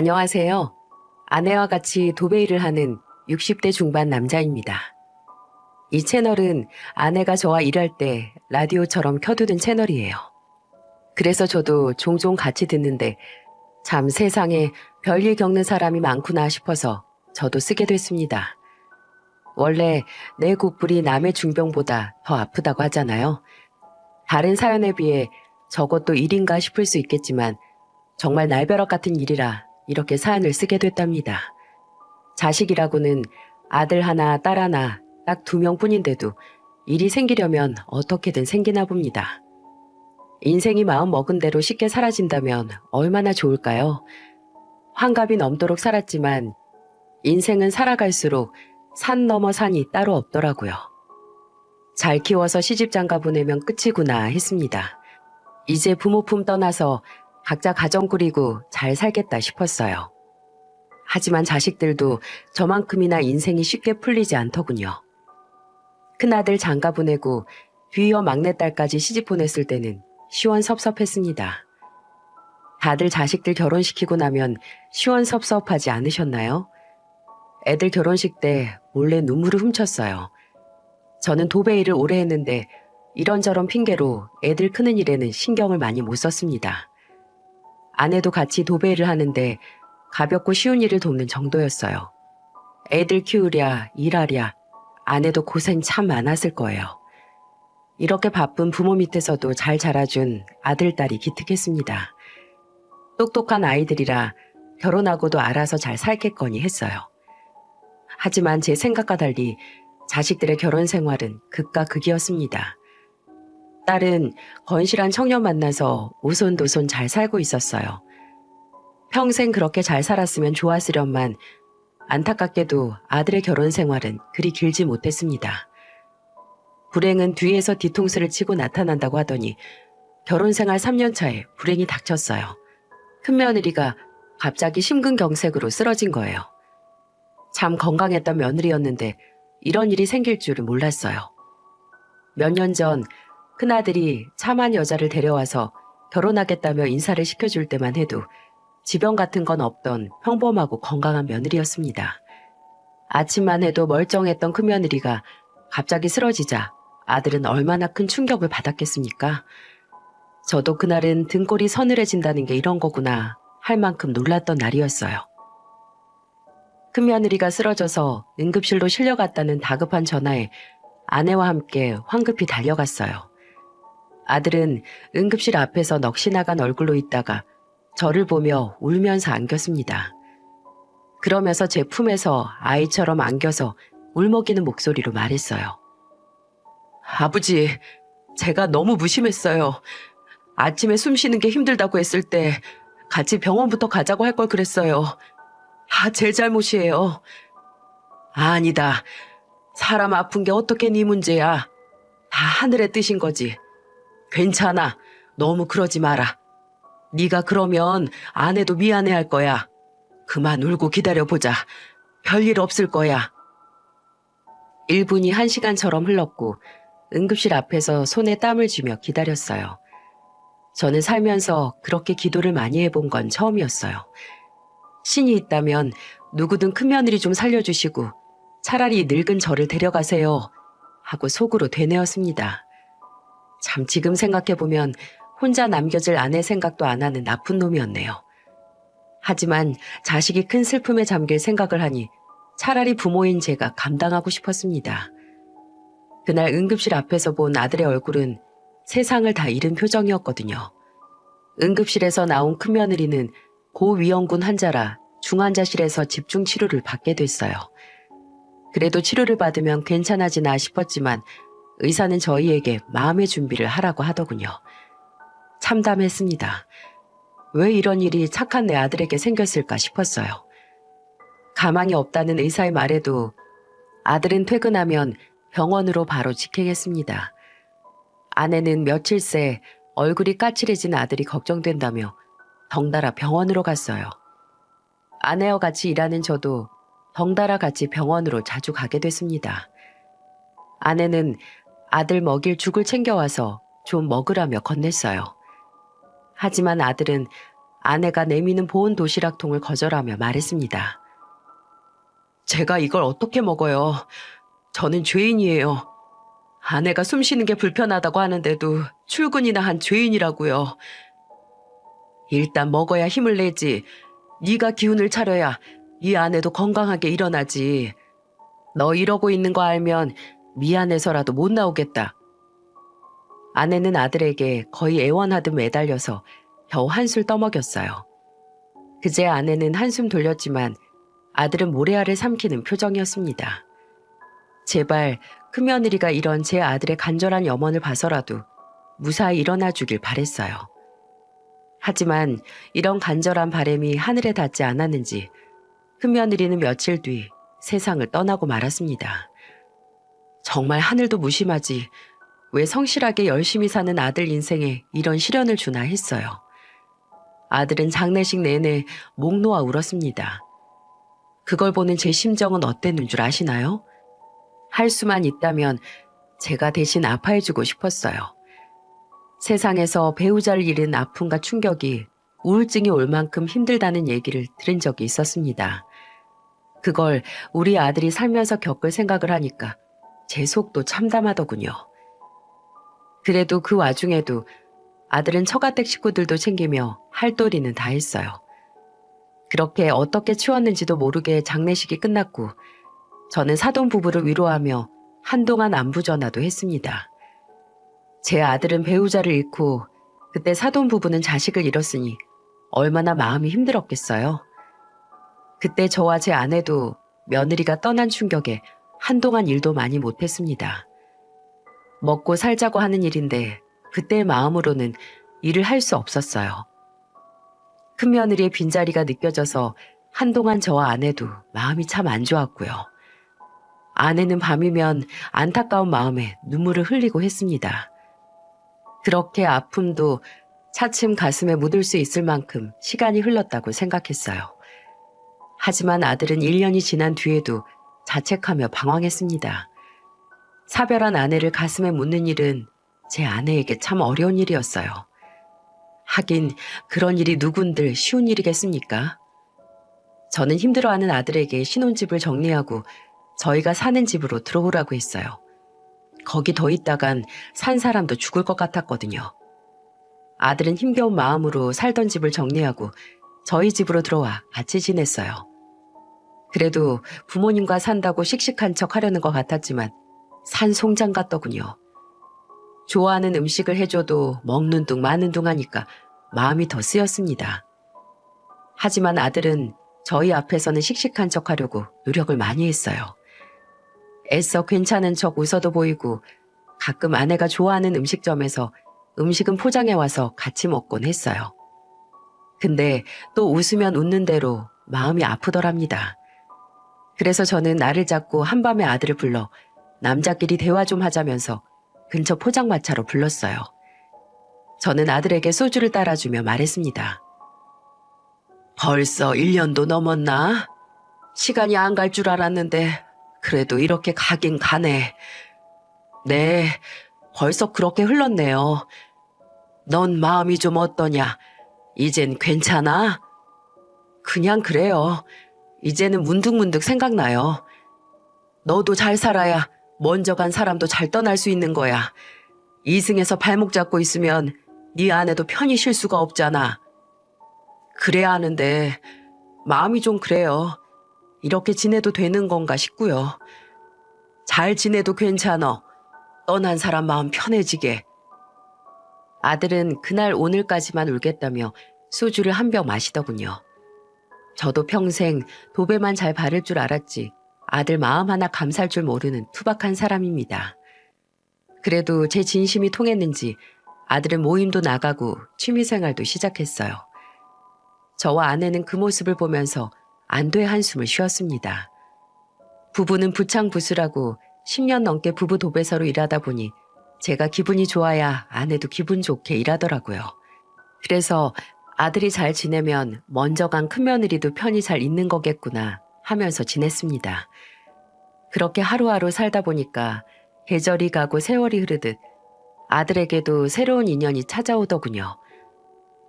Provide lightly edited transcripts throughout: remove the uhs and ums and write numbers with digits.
안녕하세요. 아내와 같이 도배일을 하는 60대 중반 남자입니다. 이 채널은 아내가 저와 일할 때 라디오처럼 켜두는 채널이에요. 그래서 저도 종종 같이 듣는데 참 세상에 별일 겪는 사람이 많구나 싶어서 저도 쓰게 됐습니다. 원래 내 god불이 남의 중병보다 더 아프다고 하잖아요. 다른 사연에 비해 저것도 일인가 싶을 수 있겠지만 정말 날벼락 같은 일이라 이렇게 사연을 쓰게 됐답니다. 자식이라고는 아들 하나, 딸 하나, 딱 2명뿐인데도 일이 생기려면 어떻게든 생기나 봅니다. 인생이 마음 먹은 대로 쉽게 사라진다면 얼마나 좋을까요? 환갑이 넘도록 살았지만 인생은 살아갈수록 산 넘어 산이 따로 없더라고요. 잘 키워서 시집장가 보내면 끝이구나 했습니다. 이제 부모 품 떠나서 각자 가정 꾸리고 잘 살겠다 싶었어요. 하지만 자식들도 저만큼이나 인생이 쉽게 풀리지 않더군요. 큰아들 장가 보내고 뒤이어 막내딸까지 시집 보냈을 때는 시원섭섭했습니다. 다들 자식들 결혼시키고 나면 시원섭섭하지 않으셨나요? 애들 결혼식 때 몰래 눈물을 훔쳤어요. 저는 도배 일을 오래 했는데 이런저런 핑계로 애들 크는 일에는 신경을 많이 못 썼습니다. 아내도 같이 도배 일을 하는데 가볍고 쉬운 일을 돕는 정도였어요. 애들 키우랴 일하랴 아내도 고생 참 많았을 거예요. 이렇게 바쁜 부모 밑에서도 잘 자라준 아들, 딸이 기특했습니다. 똑똑한 아이들이라 결혼하고도 알아서 잘 살겠거니 했어요. 하지만 제 생각과 달리 자식들의 결혼 생활은 극과 극이었습니다. 딸은 건실한 청년 만나서 오손도손 잘 살고 있었어요. 평생 그렇게 잘 살았으면 좋았으련만 안타깝게도 아들의 결혼 생활은 그리 길지 못했습니다. 불행은 뒤에서 뒤통수를 치고 나타난다고 하더니 결혼 생활 3년 차에 불행이 닥쳤어요. 큰며느리가 갑자기 심근경색으로 쓰러진 거예요. 참 건강했던 며느리였는데 이런 일이 생길 줄은 몰랐어요. 몇 년 전 큰아들이 참한 여자를 데려와서 결혼하겠다며 인사를 시켜줄 때만 해도 지병 같은 건 없던 평범하고 건강한 며느리였습니다. 아침만 해도 멀쩡했던 큰며느리가 갑자기 쓰러지자 아들은 얼마나 큰 충격을 받았겠습니까? 저도 그날은 등골이 서늘해진다는 게 이런 거구나 할 만큼 놀랐던 날이었어요. 큰며느리가 쓰러져서 응급실로 실려갔다는 다급한 전화에 아내와 함께 황급히 달려갔어요. 아들은 응급실 앞에서 넋이 나간 얼굴로 있다가 저를 보며 울면서 안겼습니다. 그러면서 제 품에서 아이처럼 안겨서 울먹이는 목소리로 말했어요. 아버지, 제가 너무 무심했어요. 아침에 숨 쉬는 게 힘들다고 했을 때 같이 병원부터 가자고 할 걸 그랬어요. 다 제 잘못이에요. 아니다. 사람 아픈 게 어떻게 네 문제야. 다 하늘의 뜻인 거지. 괜찮아. 너무 그러지 마라. 네가 그러면 아내도 미안해할 거야. 그만 울고 기다려보자. 별일 없을 거야. 1분이 1시간처럼 흘렀고 응급실 앞에서 손에 땀을 쥐며 기다렸어요. 저는 살면서 그렇게 기도를 많이 해본 건 처음이었어요. 신이 있다면 누구든 큰며느리 좀 살려주시고 차라리 늙은 저를 데려가세요 하고 속으로 되뇌었습니다. 참 지금 생각해보면 혼자 남겨질 아내 생각도 안 하는 나쁜 놈이었네요. 하지만 자식이 큰 슬픔에 잠길 생각을 하니 차라리 부모인 제가 감당하고 싶었습니다. 그날 응급실 앞에서 본 아들의 얼굴은 세상을 다 잃은 표정이었거든요. 응급실에서 나온 큰며느리는 고위험군 환자라 중환자실에서 집중 치료를 받게 됐어요. 그래도 치료를 받으면 괜찮아지나 싶었지만 의사는 저희에게 마음의 준비를 하라고 하더군요. 참담했습니다. 왜 이런 일이 착한 내 아들에게 생겼을까 싶었어요. 가망이 없다는 의사의 말에도 아들은 퇴근하면 병원으로 바로 직행했습니다. 아내는 며칠 새 얼굴이 까칠해진 아들이 걱정된다며 덩달아 병원으로 갔어요. 아내와 같이 일하는 저도 덩달아 같이 병원으로 자주 가게 됐습니다. 아내는 아들 먹일 죽을 챙겨와서 좀 먹으라며 건넸어요. 하지만 아들은 아내가 내미는 보온 도시락통을 거절하며 말했습니다. 제가 이걸 어떻게 먹어요? 저는 죄인이에요. 아내가 숨 쉬는 게 불편하다고 하는데도 출근이나 한 죄인이라고요. 일단 먹어야 힘을 내지. 네가 기운을 차려야 이 아내도 건강하게 일어나지. 너 이러고 있는 거 알면 미안해서라도 못 나오겠다. 아내는 아들에게 거의 애원하듯 매달려서 겨우 한술 떠먹였어요. 그제 아내는 한숨 돌렸지만 아들은 모래알을 삼키는 표정이었습니다. 제발 큰며느리가 이런 제 아들의 간절한 염원을 봐서라도 무사히 일어나 주길 바랬어요. 하지만 이런 간절한 바람이 하늘에 닿지 않았는지 큰며느리는 며칠 뒤 세상을 떠나고 말았습니다. 정말 하늘도 무심하지 왜 성실하게 열심히 사는 아들 인생에 이런 시련을 주나 했어요. 아들은 장례식 내내 목 놓아 울었습니다. 그걸 보는 제 심정은 어땠는 줄 아시나요? 할 수만 있다면 제가 대신 아파해주고 싶었어요. 세상에서 배우자를 잃은 아픔과 충격이 우울증이 올 만큼 힘들다는 얘기를 들은 적이 있었습니다. 그걸 우리 아들이 살면서 겪을 생각을 하니까 제 속도 참담하더군요. 그래도 그 와중에도 아들은 처가댁 식구들도 챙기며 할 도리는 다 했어요. 그렇게 어떻게 치웠는지도 모르게 장례식이 끝났고 저는 사돈 부부를 위로하며 한동안 안부 전화도 했습니다. 제 아들은 배우자를 잃고 그때 사돈 부부는 자식을 잃었으니 얼마나 마음이 힘들었겠어요. 그때 저와 제 아내도 며느리가 떠난 충격에 한동안 일도 많이 못했습니다. 먹고 살자고 하는 일인데 그때의 마음으로는 일을 할 수 없었어요. 큰며느리의 빈자리가 느껴져서 한동안 저와 아내도 마음이 참 안 좋았고요. 아내는 밤이면 안타까운 마음에 눈물을 흘리고 했습니다. 그렇게 아픔도 차츰 가슴에 묻을 수 있을 만큼 시간이 흘렀다고 생각했어요. 하지만 아들은 1년이 지난 뒤에도 자책하며 방황했습니다. 사별한 아내를 가슴에 묻는 일은 제 아내에게 참 어려운 일이었어요. 하긴 그런 일이 누군들 쉬운 일이겠습니까? 저는 힘들어하는 아들에게 신혼집을 정리하고 저희가 사는 집으로 들어오라고 했어요. 거기 더 있다간 산 사람도 죽을 것 같았거든요. 아들은 힘겨운 마음으로 살던 집을 정리하고 저희 집으로 들어와 같이 지냈어요. 그래도 부모님과 산다고 씩씩한 척 하려는 것 같았지만 산송장 같더군요. 좋아하는 음식을 해줘도 먹는 둥 마는 둥 하니까 마음이 더 쓰였습니다. 하지만 아들은 저희 앞에서는 씩씩한 척 하려고 노력을 많이 했어요. 애써 괜찮은 척 웃어도 보이고 가끔 아내가 좋아하는 음식점에서 음식은 포장해 와서 같이 먹곤 했어요. 근데 또 웃으면 웃는 대로 마음이 아프더랍니다. 그래서 저는 나를 잡고 한밤에 아들을 불러 남자끼리 대화 좀 하자면서 근처 포장마차로 불렀어요. 저는 아들에게 소주를 따라주며 말했습니다. 벌써 1년도 넘었나? 시간이 안 갈 줄 알았는데 그래도 이렇게 가긴 가네. 네, 벌써 그렇게 흘렀네요. 넌 마음이 좀 어떠냐? 이젠 괜찮아? 그냥 그래요. 이제는 문득문득 생각나요. 너도 잘 살아야 먼저 간 사람도 잘 떠날 수 있는 거야. 이승에서 발목 잡고 있으면 네 아내도 편히 쉴 수가 없잖아. 그래야 하는데 마음이 좀 그래요. 이렇게 지내도 되는 건가 싶고요. 잘 지내도 괜찮아. 떠난 사람 마음 편해지게. 아들은 그날 오늘까지만 울겠다며 소주를 한 병 마시더군요. 저도 평생 도배만 잘 바를 줄 알았지 아들 마음 하나 감쌀 줄 모르는 투박한 사람입니다. 그래도 제 진심이 통했는지 아들은 모임도 나가고 취미생활도 시작했어요. 저와 아내는 그 모습을 보면서 안도의 한숨을 쉬었습니다. 부부는 부창부수라고 10년 넘게 부부 도배사로 일하다 보니 제가 기분이 좋아야 아내도 기분 좋게 일하더라고요. 그래서 아들이 잘 지내면 먼저 간 큰며느리도 편히 잘 있는 거겠구나 하면서 지냈습니다. 그렇게 하루하루 살다 보니까 계절이 가고 세월이 흐르듯 아들에게도 새로운 인연이 찾아오더군요.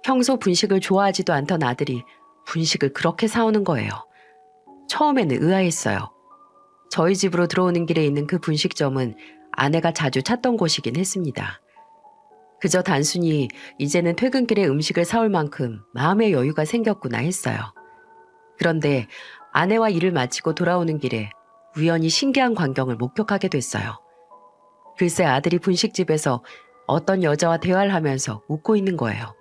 평소 분식을 좋아하지도 않던 아들이 분식을 그렇게 사오는 거예요. 처음에는 의아했어요. 저희 집으로 들어오는 길에 있는 그 분식점은 아내가 자주 찾던 곳이긴 했습니다. 그저 단순히 이제는 퇴근길에 음식을 사올 만큼 마음의 여유가 생겼구나 했어요. 그런데 아내와 일을 마치고 돌아오는 길에 우연히 신기한 광경을 목격하게 됐어요. 글쎄 아들이 분식집에서 어떤 여자와 대화를 하면서 웃고 있는 거예요.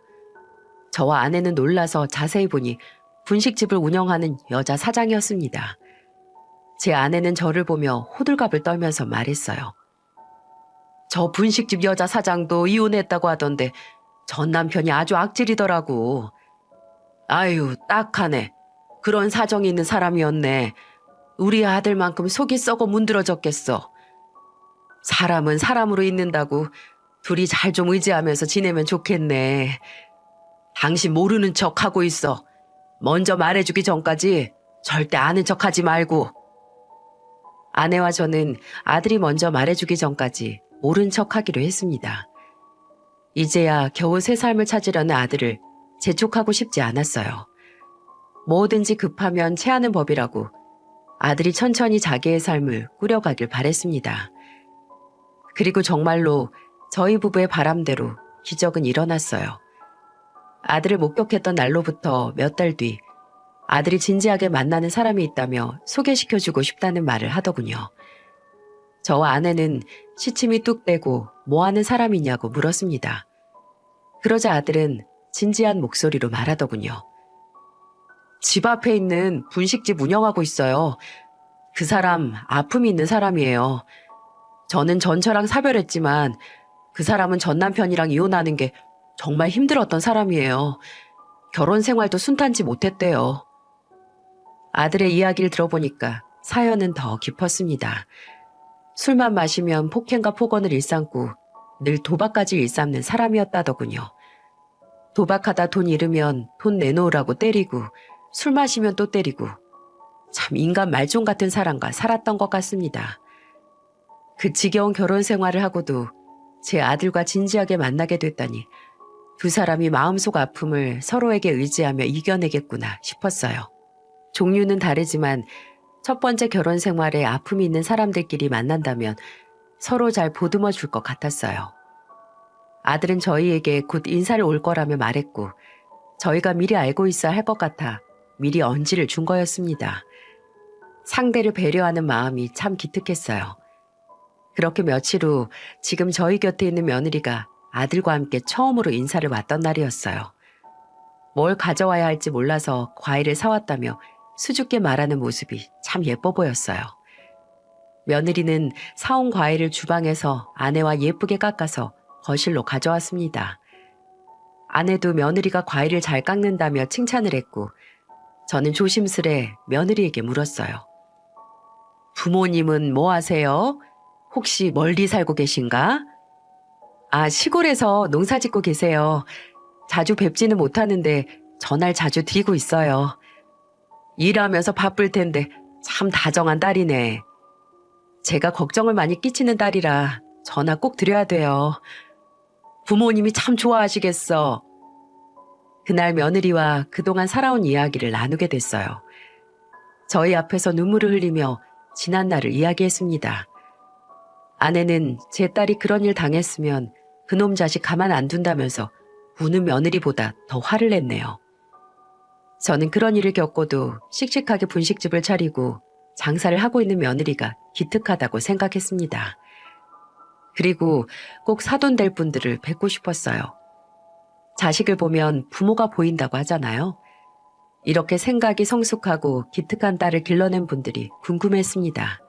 저와 아내는 놀라서 자세히 보니 분식집을 운영하는 여자 사장이었습니다. 제 아내는 저를 보며 호들갑을 떨면서 말했어요. 저 분식집 여자 사장도 이혼했다고 하던데 전 남편이 아주 악질이더라고. 아유, 딱하네. 그런 사정이 있는 사람이었네. 우리 아들만큼 속이 썩어 문드러졌겠어. 사람은 사람으로 있는다고 둘이 잘 좀 의지하면서 지내면 좋겠네. 당신 모르는 척 하고 있어. 먼저 말해주기 전까지 절대 아는 척 하지 말고. 아내와 저는 아들이 먼저 말해주기 전까지 모른 척 하기로 했습니다. 이제야 겨우 새 삶을 찾으려는 아들을 재촉하고 싶지 않았어요. 뭐든지 급하면 체하는 법이라고 아들이 천천히 자기의 삶을 꾸려가길 바랬습니다. 그리고 정말로 저희 부부의 바람대로 기적은 일어났어요. 아들을 목격했던 날로부터 몇 달 뒤 아들이 진지하게 만나는 사람이 있다며 소개시켜주고 싶다는 말을 하더군요. 저와 아내는 시침이 뚝 떼고 뭐 하는 사람이냐고 물었습니다. 그러자 아들은 진지한 목소리로 말하더군요. 집 앞에 있는 분식집 운영하고 있어요. 그 사람 아픔이 있는 사람이에요. 저는 전처랑 사별했지만 그 사람은 전 남편이랑 이혼하는 게 정말 힘들었던 사람이에요. 결혼 생활도 순탄치 못했대요. 아들의 이야기를 들어보니까 사연은 더 깊었습니다. 술만 마시면 폭행과 폭언을 일삼고 늘 도박까지 일삼는 사람이었다더군요. 도박하다 돈 잃으면 돈 내놓으라고 때리고 술 마시면 또 때리고 참 인간 말종 같은 사람과 살았던 것 같습니다. 그 지겨운 결혼 생활을 하고도 제 아들과 진지하게 만나게 됐다니 두 사람이 마음속 아픔을 서로에게 의지하며 이겨내겠구나 싶었어요. 종류는 다르지만 첫 번째 결혼 생활에 아픔이 있는 사람들끼리 만난다면 서로 잘 보듬어 줄 것 같았어요. 아들은 저희에게 곧 인사를 올 거라며 말했고 저희가 미리 알고 있어야 할 것 같아 미리 언지를 준 거였습니다. 상대를 배려하는 마음이 참 기특했어요. 그렇게 며칠 후 지금 저희 곁에 있는 며느리가 아들과 함께 처음으로 인사를 왔던 날이었어요. 뭘 가져와야 할지 몰라서 과일을 사왔다며 수줍게 말하는 모습이 참 예뻐 보였어요. 며느리는 사온 과일을 주방에서 아내와 예쁘게 깎아서 거실로 가져왔습니다. 아내도 며느리가 과일을 잘 깎는다며 칭찬을 했고 저는 조심스레 며느리에게 물었어요. 부모님은 뭐 하세요? 혹시 멀리 살고 계신가? 아, 시골에서 농사 짓고 계세요. 자주 뵙지는 못하는데 전화를 자주 드리고 있어요. 일하면서 바쁠 텐데 참 다정한 딸이네. 제가 걱정을 많이 끼치는 딸이라 전화 꼭 드려야 돼요. 부모님이 참 좋아하시겠어. 그날 며느리와 그동안 살아온 이야기를 나누게 됐어요. 저희 앞에서 눈물을 흘리며 지난 날을 이야기했습니다. 아내는 제 딸이 그런 일 당했으면 그놈 자식 가만 안 둔다면서 우는 며느리보다 더 화를 냈네요. 저는 그런 일을 겪고도 씩씩하게 분식집을 차리고 장사를 하고 있는 며느리가 기특하다고 생각했습니다. 그리고 꼭 사돈 될 분들을 뵙고 싶었어요. 자식을 보면 부모가 보인다고 하잖아요. 이렇게 생각이 성숙하고 기특한 딸을 길러낸 분들이 궁금했습니다.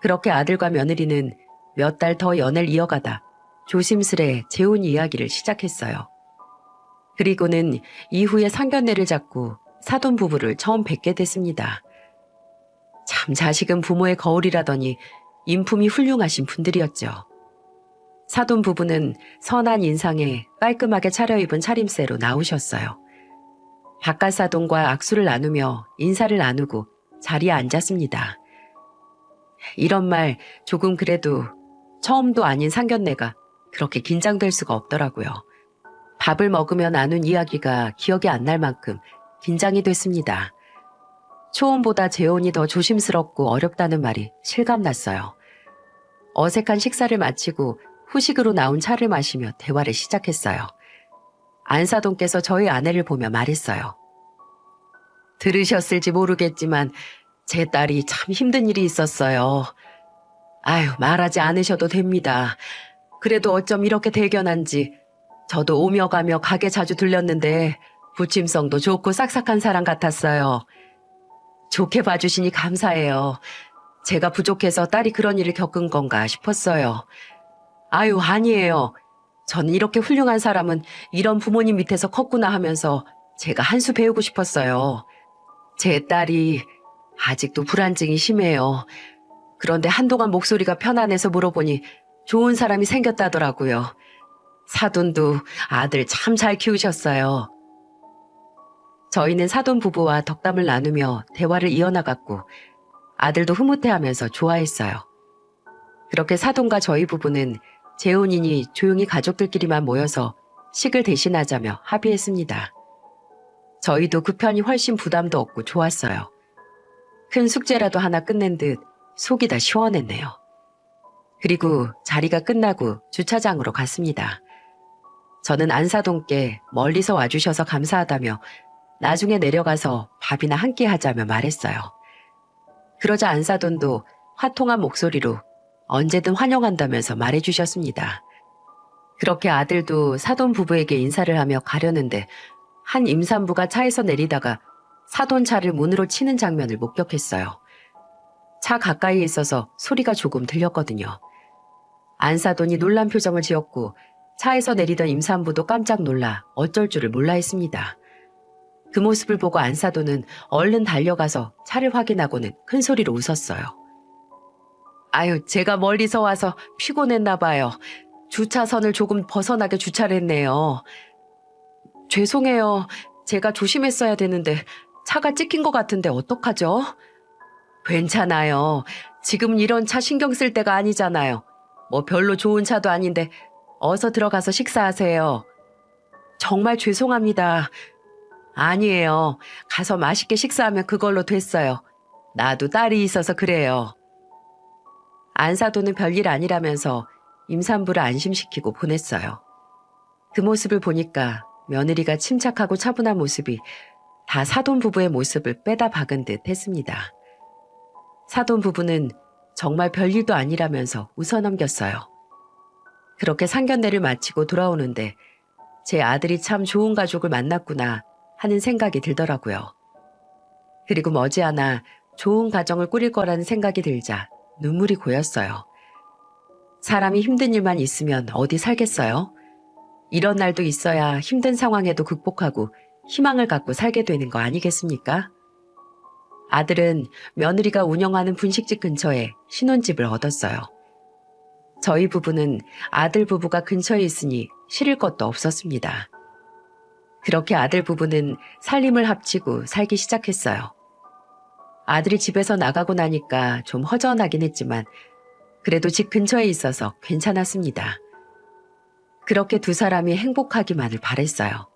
그렇게 아들과 며느리는 몇 달 더 연애를 이어가다 조심스레 재혼 이야기를 시작했어요. 그리고는 이후에 상견례를 잡고 사돈 부부를 처음 뵙게 됐습니다. 참 자식은 부모의 거울이라더니 인품이 훌륭하신 분들이었죠. 사돈 부부는 선한 인상에 깔끔하게 차려입은 차림새로 나오셨어요. 바깥 사돈과 악수를 나누며 인사를 나누고 자리에 앉았습니다. 이런 말 조금 그래도 처음도 아닌 상견례가 그렇게 긴장될 수가 없더라고요. 밥을 먹으며 나눈 이야기가 기억이 안 날 만큼 긴장이 됐습니다. 초원보다 재혼이 더 조심스럽고 어렵다는 말이 실감났어요. 어색한 식사를 마치고 후식으로 나온 차를 마시며 대화를 시작했어요. 안사돈께서 저희 아내를 보며 말했어요. 들으셨을지 모르겠지만 제 딸이 참 힘든 일이 있었어요. 아유, 말하지 않으셔도 됩니다. 그래도 어쩜 이렇게 대견한지. 저도 오며 가며 가게 자주 들렸는데 부침성도 좋고 싹싹한 사람 같았어요. 좋게 봐주시니 감사해요. 제가 부족해서 딸이 그런 일을 겪은 건가 싶었어요. 아유, 아니에요. 저는 이렇게 훌륭한 사람은 이런 부모님 밑에서 컸구나 하면서 제가 한 수 배우고 싶었어요. 제 딸이 아직도 불안증이 심해요. 그런데 한동안 목소리가 편안해서 물어보니 좋은 사람이 생겼다더라고요. 사돈도 아들 참 잘 키우셨어요. 저희는 사돈 부부와 덕담을 나누며 대화를 이어나갔고 아들도 흐뭇해하면서 좋아했어요. 그렇게 사돈과 저희 부부는 재혼이니 조용히 가족들끼리만 모여서 식을 대신하자며 합의했습니다. 저희도 그 편이 훨씬 부담도 없고 좋았어요. 큰 숙제라도 하나 끝낸 듯 속이 다 시원했네요. 그리고 자리가 끝나고 주차장으로 갔습니다. 저는 안사돈께 멀리서 와주셔서 감사하다며 나중에 내려가서 밥이나 함께 하자며 말했어요. 그러자 안사돈도 화통한 목소리로 언제든 환영한다면서 말해주셨습니다. 그렇게 아들도 사돈 부부에게 인사를 하며 가려는데 한 임산부가 차에서 내리다가 사돈 차를 문으로 치는 장면을 목격했어요. 차 가까이에 있어서 소리가 조금 들렸거든요. 안사돈이 놀란 표정을 지었고 차에서 내리던 임산부도 깜짝 놀라 어쩔 줄을 몰라 했습니다. 그 모습을 보고 안사돈은 얼른 달려가서 차를 확인하고는 큰 소리로 웃었어요. 아유, 제가 멀리서 와서 피곤했나 봐요. 주차선을 조금 벗어나게 주차를 했네요. 죄송해요. 제가 조심했어야 되는데 차가 찍힌 것 같은데 어떡하죠? 괜찮아요. 지금은 이런 차 신경 쓸 때가 아니잖아요. 뭐 별로 좋은 차도 아닌데 어서 들어가서 식사하세요. 정말 죄송합니다. 아니에요. 가서 맛있게 식사하면 그걸로 됐어요. 나도 딸이 있어서 그래요. 안사돈은 별일 아니라면서 임산부를 안심시키고 보냈어요. 그 모습을 보니까 며느리가 침착하고 차분한 모습이 다 사돈 부부의 모습을 빼다 박은 듯 했습니다. 사돈 부부는 정말 별일도 아니라면서 웃어넘겼어요. 그렇게 상견례를 마치고 돌아오는데 제 아들이 참 좋은 가족을 만났구나 하는 생각이 들더라고요. 그리고 머지않아 좋은 가정을 꾸릴 거라는 생각이 들자 눈물이 고였어요. 사람이 힘든 일만 있으면 어디 살겠어요? 이런 날도 있어야 힘든 상황에도 극복하고 희망을 갖고 살게 되는 거 아니겠습니까? 아들은 며느리가 운영하는 분식집 근처에 신혼집을 얻었어요. 저희 부부는 아들 부부가 근처에 있으니 싫을 것도 없었습니다. 그렇게 아들 부부는 살림을 합치고 살기 시작했어요. 아들이 집에서 나가고 나니까 좀 허전하긴 했지만 그래도 집 근처에 있어서 괜찮았습니다. 그렇게 두 사람이 행복하기만을 바랬어요.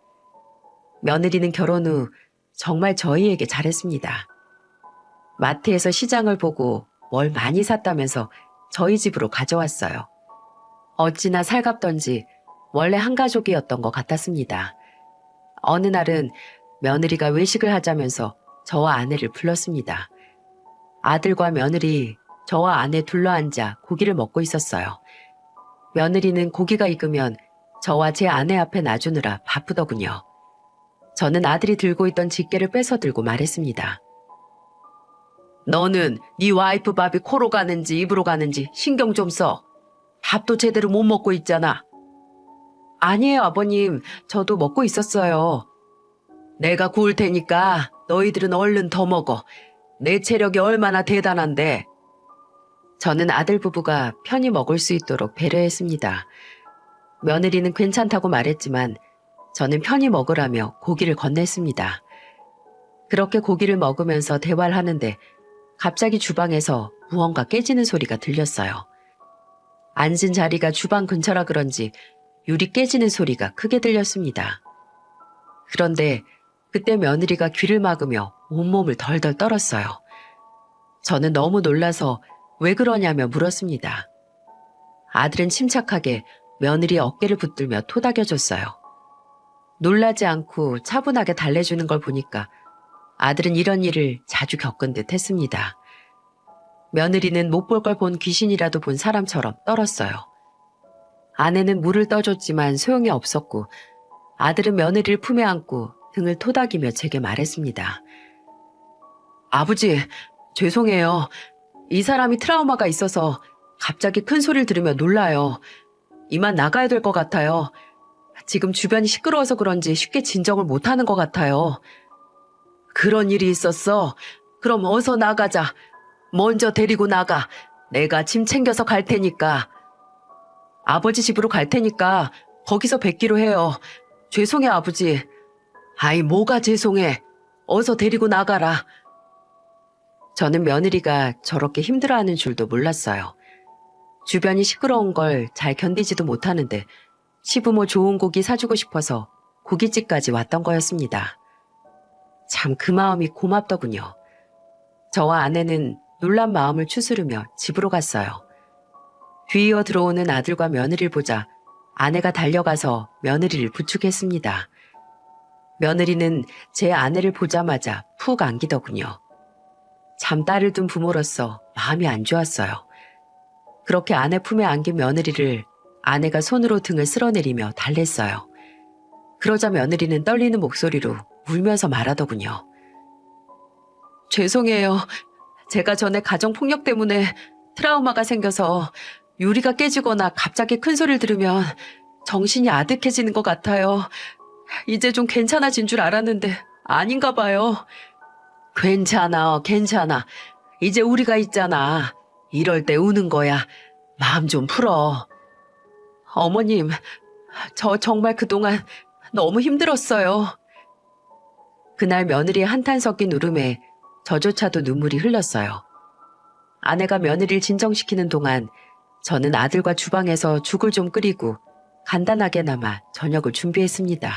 며느리는 결혼 후 정말 저희에게 잘했습니다. 마트에서 시장을 보고 뭘 많이 샀다면서 저희 집으로 가져왔어요. 어찌나 살갑던지 원래 한 가족이었던 것 같았습니다. 어느 날은 며느리가 외식을 하자면서 저와 아내를 불렀습니다. 아들과 며느리, 저와 아내 둘러앉아 고기를 먹고 있었어요. 며느리는 고기가 익으면 저와 제 아내 앞에 놔주느라 바쁘더군요. 저는 아들이 들고 있던 집게를 뺏어 들고 말했습니다. 너는 네 와이프 밥이 코로 가는지 입으로 가는지 신경 좀 써. 밥도 제대로 못 먹고 있잖아. 아니에요, 아버님. 저도 먹고 있었어요. 내가 구울 테니까 너희들은 얼른 더 먹어. 내 체력이 얼마나 대단한데. 저는 아들 부부가 편히 먹을 수 있도록 배려했습니다. 며느리는 괜찮다고 말했지만 저는 편히 먹으라며 고기를 건넸습니다. 그렇게 고기를 먹으면서 대화를 하는데 갑자기 주방에서 무언가 깨지는 소리가 들렸어요. 앉은 자리가 주방 근처라 그런지 유리 깨지는 소리가 크게 들렸습니다. 그런데 그때 며느리가 귀를 막으며 온몸을 덜덜 떨었어요. 저는 너무 놀라서 왜 그러냐며 물었습니다. 아들은 침착하게 며느리 어깨를 붙들며 토닥여줬어요. 놀라지 않고 차분하게 달래주는 걸 보니까 아들은 이런 일을 자주 겪은 듯 했습니다. 며느리는 못 볼 걸 본 귀신이라도 본 사람처럼 떨었어요. 아내는 물을 떠줬지만 소용이 없었고 아들은 며느리를 품에 안고 등을 토닥이며 제게 말했습니다. 아버지, 죄송해요. 이 사람이 트라우마가 있어서 갑자기 큰 소리를 들으며 놀라요. 이만 나가야 될 것 같아요. 지금 주변이 시끄러워서 그런지 쉽게 진정을 못하는 것 같아요. 그런 일이 있었어? 그럼 어서 나가자. 먼저 데리고 나가. 내가 짐 챙겨서 갈 테니까. 아버지 집으로 갈 테니까 거기서 뵙기로 해요. 죄송해, 아버지. 아이, 뭐가 죄송해. 어서 데리고 나가라. 저는 며느리가 저렇게 힘들어하는 줄도 몰랐어요. 주변이 시끄러운 걸 잘 견디지도 못하는데 시부모 좋은 고기 사주고 싶어서 고깃집까지 왔던 거였습니다. 참 그 마음이 고맙더군요. 저와 아내는 놀란 마음을 추스르며 집으로 갔어요. 뒤이어 들어오는 아들과 며느리를 보자 아내가 달려가서 며느리를 부축했습니다. 며느리는 제 아내를 보자마자 푹 안기더군요. 참 딸을 둔 부모로서 마음이 안 좋았어요. 그렇게 아내 품에 안긴 며느리를 아내가 손으로 등을 쓸어내리며 달랬어요. 그러자 며느리는 떨리는 목소리로 울면서 말하더군요. 죄송해요. 제가 전에 가정폭력 때문에 트라우마가 생겨서 유리가 깨지거나 갑자기 큰 소리를 들으면 정신이 아득해지는 것 같아요. 이제 좀 괜찮아진 줄 알았는데 아닌가 봐요. 괜찮아, 괜찮아. 이제 우리가 있잖아. 이럴 때 우는 거야. 마음 좀 풀어. 어머님, 저 정말 그동안 너무 힘들었어요. 그날 며느리의 한탄 섞인 울음에 저조차도 눈물이 흘렀어요. 아내가 며느리를 진정시키는 동안 저는 아들과 주방에서 죽을 좀 끓이고 간단하게나마 저녁을 준비했습니다.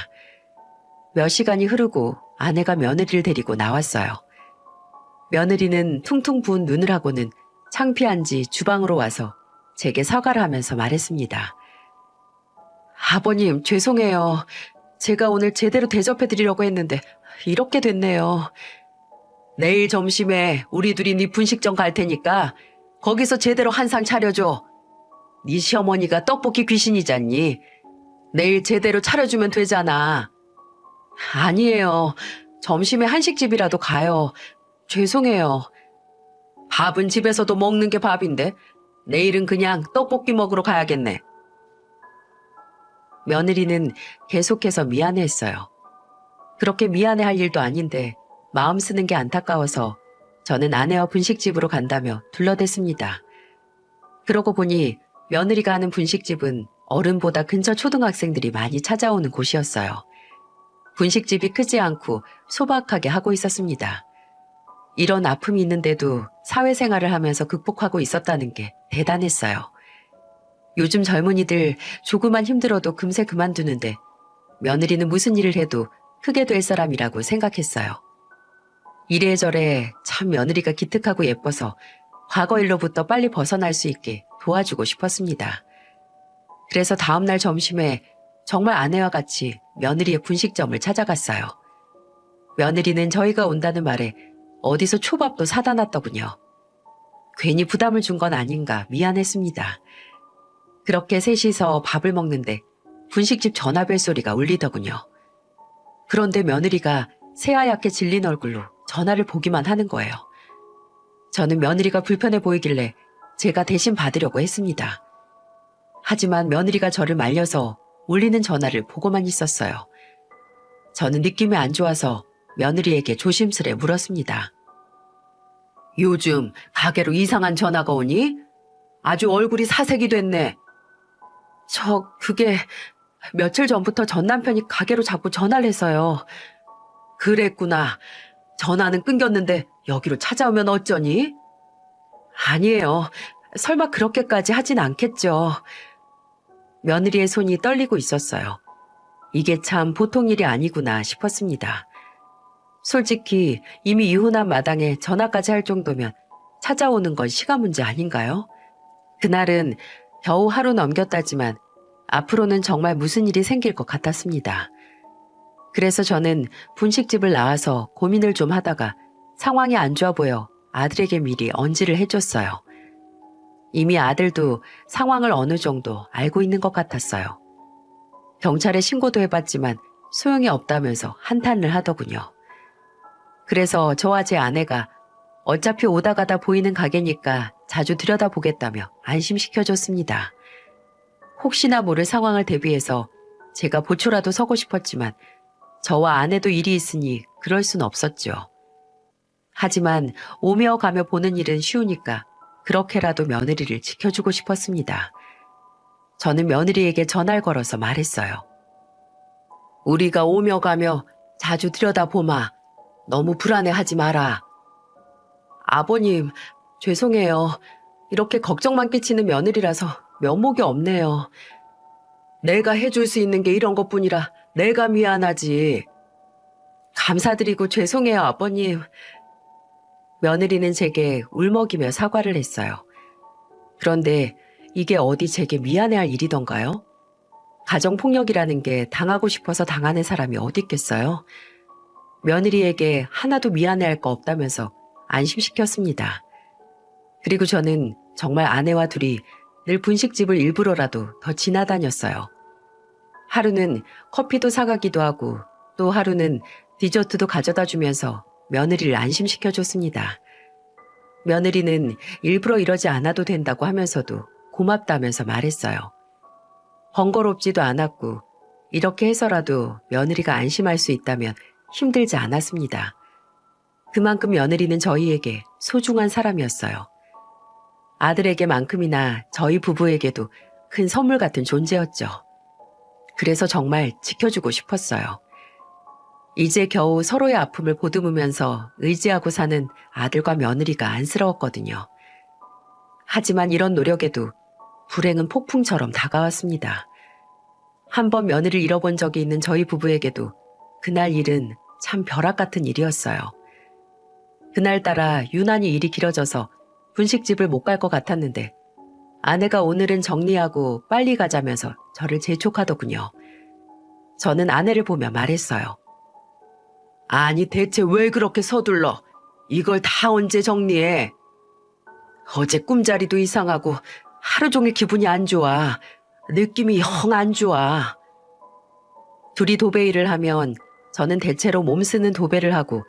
몇 시간이 흐르고 아내가 며느리를 데리고 나왔어요. 며느리는 퉁퉁 부은 눈을 하고는 창피한지 주방으로 와서 제게 사과를 하면서 말했습니다. 아버님, 죄송해요. 제가 오늘 제대로 대접해드리려고 했는데 이렇게 됐네요. 내일 점심에 우리 둘이 네 분식점 갈 테니까 거기서 제대로 한상 차려줘. 네 시어머니가 떡볶이 귀신이잖니. 내일 제대로 차려주면 되잖아. 아니에요. 점심에 한식집이라도 가요. 죄송해요. 밥은 집에서도 먹는 게 밥인데 내일은 그냥 떡볶이 먹으러 가야겠네. 며느리는 계속해서 미안해했어요. 그렇게 미안해할 일도 아닌데 마음 쓰는 게 안타까워서 저는 아내와 분식집으로 간다며 둘러댔습니다. 그러고 보니 며느리가 하는 분식집은 어른보다 근처 초등학생들이 많이 찾아오는 곳이었어요. 분식집이 크지 않고 소박하게 하고 있었습니다. 이런 아픔이 있는데도 사회생활을 하면서 극복하고 있었다는 게 대단했어요. 요즘 젊은이들 조금만 힘들어도 금세 그만두는데 며느리는 무슨 일을 해도 크게 될 사람이라고 생각했어요. 이래저래 참 며느리가 기특하고 예뻐서 과거 일로부터 빨리 벗어날 수 있게 도와주고 싶었습니다. 그래서 다음날 점심에 정말 아내와 같이 며느리의 분식점을 찾아갔어요. 며느리는 저희가 온다는 말에 어디서 초밥도 사다 놨더군요. 괜히 부담을 준 건 아닌가 미안했습니다. 그렇게 셋이서 밥을 먹는데 분식집 전화벨 소리가 울리더군요. 그런데 며느리가 새하얗게 질린 얼굴로 전화를 보기만 하는 거예요. 저는 며느리가 불편해 보이길래 제가 대신 받으려고 했습니다. 하지만 며느리가 저를 말려서 울리는 전화를 보고만 있었어요. 저는 느낌이 안 좋아서 며느리에게 조심스레 물었습니다. 요즘 가게로 이상한 전화가 오니? 아주 얼굴이 사색이 됐네. 그게 며칠 전부터 전 남편이 가게로 자꾸 전화를 해서요. 그랬구나. 전화는 끊겼는데 여기로 찾아오면 어쩌니? 아니에요. 설마 그렇게까지 하진 않겠죠. 며느리의 손이 떨리고 있었어요. 이게 참 보통 일이 아니구나 싶었습니다. 솔직히 이미 이혼한 마당에 전화까지 할 정도면 찾아오는 건 시간 문제 아닌가요? 그날은 겨우 하루 넘겼다지만 앞으로는 정말 무슨 일이 생길 것 같았습니다. 그래서 저는 분식집을 나와서 고민을 좀 하다가 상황이 안 좋아 보여 아들에게 미리 언지를 해줬어요. 이미 아들도 상황을 어느 정도 알고 있는 것 같았어요. 경찰에 신고도 해봤지만 소용이 없다면서 한탄을 하더군요. 그래서 저와 제 아내가 어차피 오다 가다 보이는 가게니까 자주 들여다보겠다며 안심시켜줬습니다. 혹시나 모를 상황을 대비해서 제가 보초라도 서고 싶었지만 저와 아내도 일이 있으니 그럴 순 없었죠. 하지만 오며 가며 보는 일은 쉬우니까 그렇게라도 며느리를 지켜주고 싶었습니다. 저는 며느리에게 전화를 걸어서 말했어요. 우리가 오며 가며 자주 들여다보마. 너무 불안해하지 마라. 아버님, 죄송해요. 이렇게 걱정만 끼치는 며느리라서 면목이 없네요. 내가 해줄 수 있는 게 이런 것뿐이라 내가 미안하지. 감사드리고 죄송해요, 아버님. 며느리는 제게 울먹이며 사과를 했어요. 그런데 이게 어디 제게 미안해할 일이던가요? 가정폭력이라는 게 당하고 싶어서 당하는 사람이 어디 있겠어요? 며느리에게 하나도 미안해할 거 없다면서 안심시켰습니다. 그리고 저는 정말 아내와 둘이 늘 분식집을 일부러라도 더 지나다녔어요. 하루는 커피도 사가기도 하고 또 하루는 디저트도 가져다 주면서 며느리를 안심시켜줬습니다. 며느리는 일부러 이러지 않아도 된다고 하면서도 고맙다면서 말했어요. 번거롭지도 않았고 이렇게 해서라도 며느리가 안심할 수 있다면 힘들지 않았습니다. 그만큼 며느리는 저희에게 소중한 사람이었어요. 아들에게만큼이나 저희 부부에게도 큰 선물 같은 존재였죠. 그래서 정말 지켜주고 싶었어요. 이제 겨우 서로의 아픔을 보듬으면서 의지하고 사는 아들과 며느리가 안쓰러웠거든요. 하지만 이런 노력에도 불행은 폭풍처럼 다가왔습니다. 한 번 며느리를 잃어본 적이 있는 저희 부부에게도 그날 일은 참 벼락 같은 일이었어요. 그날따라 유난히 일이 길어져서 분식집을 못 갈 것 같았는데 아내가 오늘은 정리하고 빨리 가자면서 저를 재촉하더군요. 저는 아내를 보며 말했어요. 아니 대체 왜 그렇게 서둘러? 이걸 다 언제 정리해? 어제 꿈자리도 이상하고 하루 종일 기분이 안 좋아. 느낌이 영 안 좋아. 둘이 도배일을 하면 저는 대체로 몸 쓰는 도배를 하고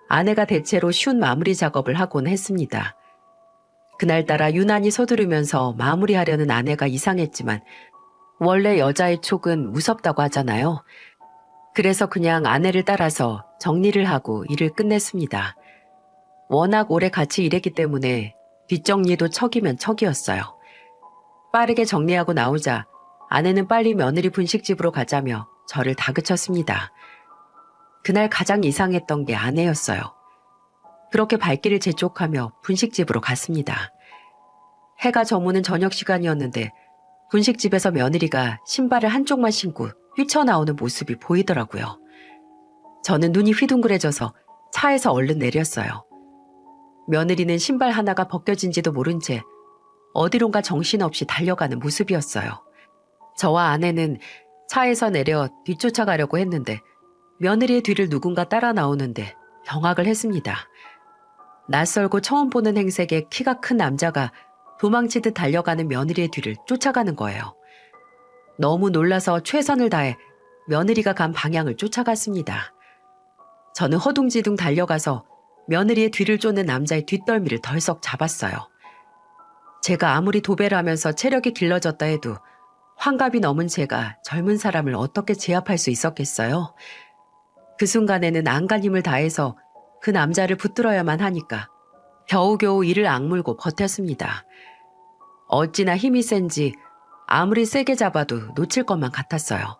아내가 대체로 쉬운 마무리 작업을 하곤 했습니다. 그날따라 유난히 서두르면서 마무리하려는 아내가 이상했지만 원래 여자의 촉은 무섭다고 하잖아요. 그래서 그냥 아내를 따라서 정리를 하고 일을 끝냈습니다. 워낙 오래 같이 일했기 때문에 뒷정리도 척이면 척이었어요. 빠르게 정리하고 나오자 아내는 빨리 며느리 분식집으로 가자며 저를 다그쳤습니다. 그날 가장 이상했던 게 아내였어요. 그렇게 발길을 재촉하며 분식집으로 갔습니다. 해가 저무는 저녁 시간이었는데 분식집에서 며느리가 신발을 한쪽만 신고 뛰쳐나오는 모습이 보이더라고요. 저는 눈이 휘둥그레져서 차에서 얼른 내렸어요. 며느리는 신발 하나가 벗겨진지도 모른 채 어디론가 정신없이 달려가는 모습이었어요. 저와 아내는 차에서 내려 뒤쫓아가려고 했는데 며느리의 뒤를 누군가 따라 나오는데 경악을 했습니다. 낯설고 처음 보는 행색의 키가 큰 남자가 도망치듯 달려가는 며느리의 뒤를 쫓아가는 거예요. 너무 놀라서 최선을 다해 며느리가 간 방향을 쫓아갔습니다. 저는 허둥지둥 달려가서 며느리의 뒤를 쫓는 남자의 뒷덜미를 덜썩 잡았어요. 제가 아무리 도배를 하면서 체력이 길러졌다 해도 환갑이 넘은 제가 젊은 사람을 어떻게 제압할 수 있었겠어요? 그 순간에는 안간 힘을 다해서 그 남자를 붙들어야만 하니까 겨우겨우 이를 악물고 버텼습니다. 어찌나 힘이 센지 아무리 세게 잡아도 놓칠 것만 같았어요.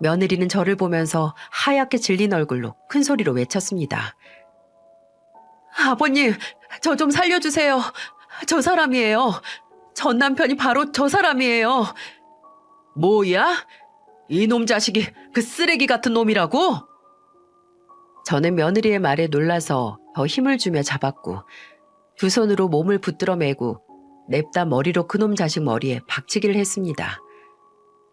며느리는 저를 보면서 하얗게 질린 얼굴로 큰 소리로 외쳤습니다. 아버님, 저 좀 살려주세요. 저 사람이에요. 전 남편이 바로 저 사람이에요. 뭐야? 이놈 자식이 그 쓰레기 같은 놈이라고? 저는 며느리의 말에 놀라서 더 힘을 주며 잡았고 두 손으로 몸을 붙들어 매고 냅다 머리로 그놈 자식 머리에 박치기를 했습니다.